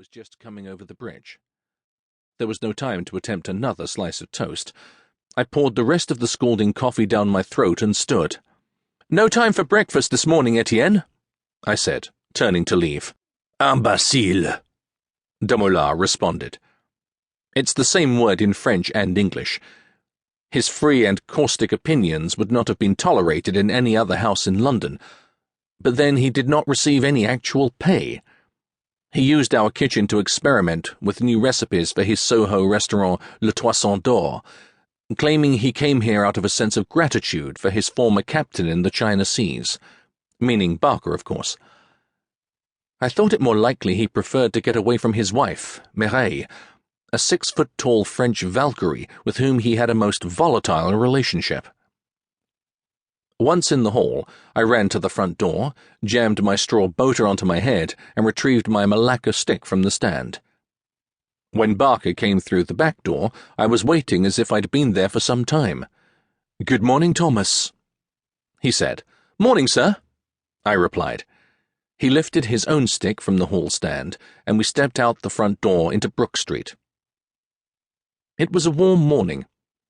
was just coming over the bridge. There was no time to attempt another slice of toast. I poured the rest of the scalding coffee down my throat and stood. "No time for breakfast this morning, Etienne," I said, turning to leave. "Imbécile," Demoulin responded. It's the same word in French and English. His free and caustic opinions would not have been tolerated in any other house in London, but then he did not receive any actual pay. He used our kitchen to experiment with new recipes for his Soho restaurant Le Toisson d'Or, claiming he came here out of a sense of gratitude for his former captain in the China Seas, meaning Barker, of course. I thought it more likely he preferred to get away from his wife, Mireille, a 6-foot-tall French Valkyrie with whom he had a most volatile relationship. Once in the hall, I ran to the front door, jammed my straw boater onto my head, and retrieved my Malacca stick from the stand. When Barker came through the back door, I was waiting as if I'd been there for some time. "Good morning, Thomas," he said. "Morning, sir," I replied. He lifted his own stick from the hall stand, and we stepped out the front door into Brook Street. It was a warm morning.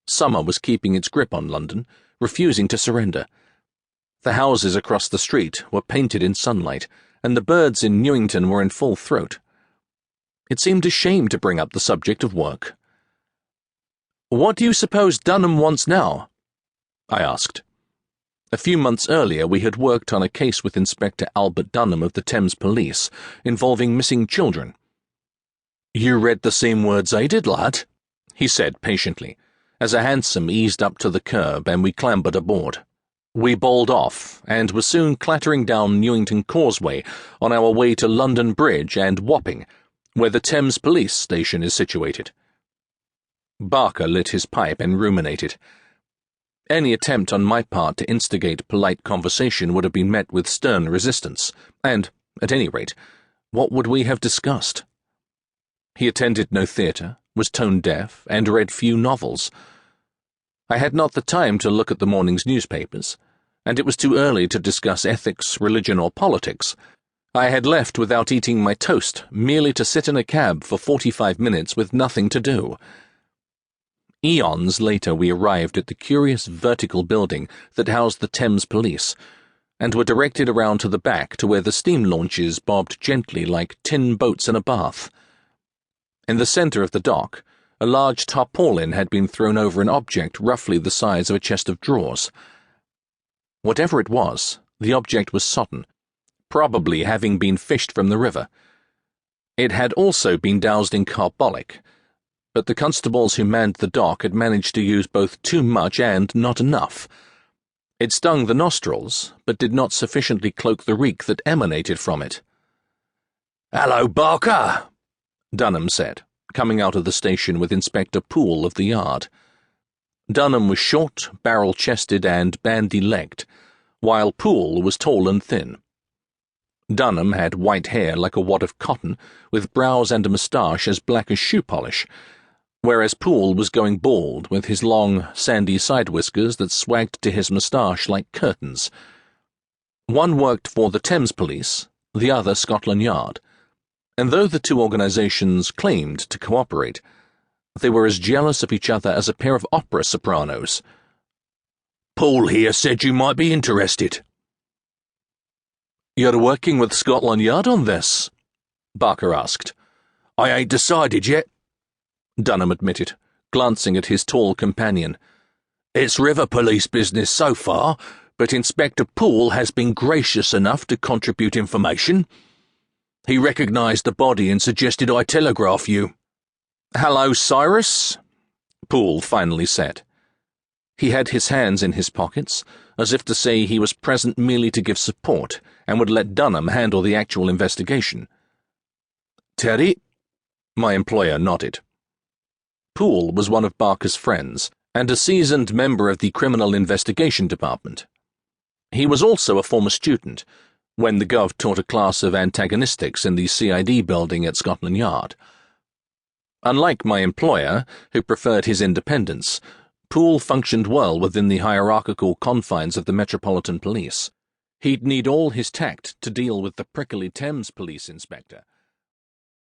Summer was keeping its grip on London, refusing to surrender. The houses across the street were painted in sunlight, and the birds in Newington were in full throat. It seemed a shame to bring up the subject of work. "What do you suppose Dunham wants now?" I asked. A few months earlier we had worked on a case with Inspector Albert Dunham of the Thames Police, involving missing children. "You read the same words I did, lad," he said patiently, as a hansom eased up to the curb and we clambered aboard. We bowled off, and were soon clattering down Newington Causeway on our way to London Bridge and Wapping, where the Thames Police station is situated. Barker lit his pipe and ruminated. Any attempt on my part to instigate polite conversation would have been met with stern resistance, and, at any rate, what would we have discussed? He attended no theatre, was tone-deaf, and read few novels. I had not the time to look at the morning's newspapers, and it was too early to discuss ethics, religion, or politics. I had left without eating my toast, merely to sit in a cab for 45 minutes with nothing to do. Eons later we arrived at the curious vertical building that housed the Thames Police, and were directed around to the back to where the steam launches bobbed gently like tin boats in a bath. In the centre of the dock, a large tarpaulin had been thrown over an object roughly the size of a chest of drawers. Whatever it was, the object was sodden, probably having been fished from the river. It had also been doused in carbolic, but the constables who manned the dock had managed to use both too much and not enough. It stung the nostrils, but did not sufficiently cloak the reek that emanated from it. "Hello, Barker," Dunham said, coming out of the station with Inspector Poole of the yard. Dunham was short, barrel-chested, and bandy-legged, while Poole was tall and thin. Dunham had white hair like a wad of cotton, with brows and a moustache as black as shoe polish, whereas Poole was going bald with his long, sandy side whiskers that swagged to his moustache like curtains. One worked for the Thames Police, the other Scotland Yard, and though the two organisations claimed to cooperate, they were as jealous of each other as a pair of opera sopranos. "Paul here said you might be interested." "You're working with Scotland Yard on this?" Barker asked. "I ain't decided yet," Dunham admitted, glancing at his tall companion. "It's river police business so far, but Inspector Poole has been gracious enough to contribute information. He recognised the body and suggested I telegraph you." "Hello, Cyrus," Poole finally said. He had his hands in his pockets, as if to say he was present merely to give support, and would let Dunham handle the actual investigation. "Terry?" My employer nodded. Poole was one of Barker's friends, and a seasoned member of the Criminal Investigation Department. He was also a former student, when the Gov taught a class of antagonistics in the CID building at Scotland Yard. Unlike my employer, who preferred his independence, Poole functioned well within the hierarchical confines of the Metropolitan Police. He'd need all his tact to deal with the prickly Thames Police inspector,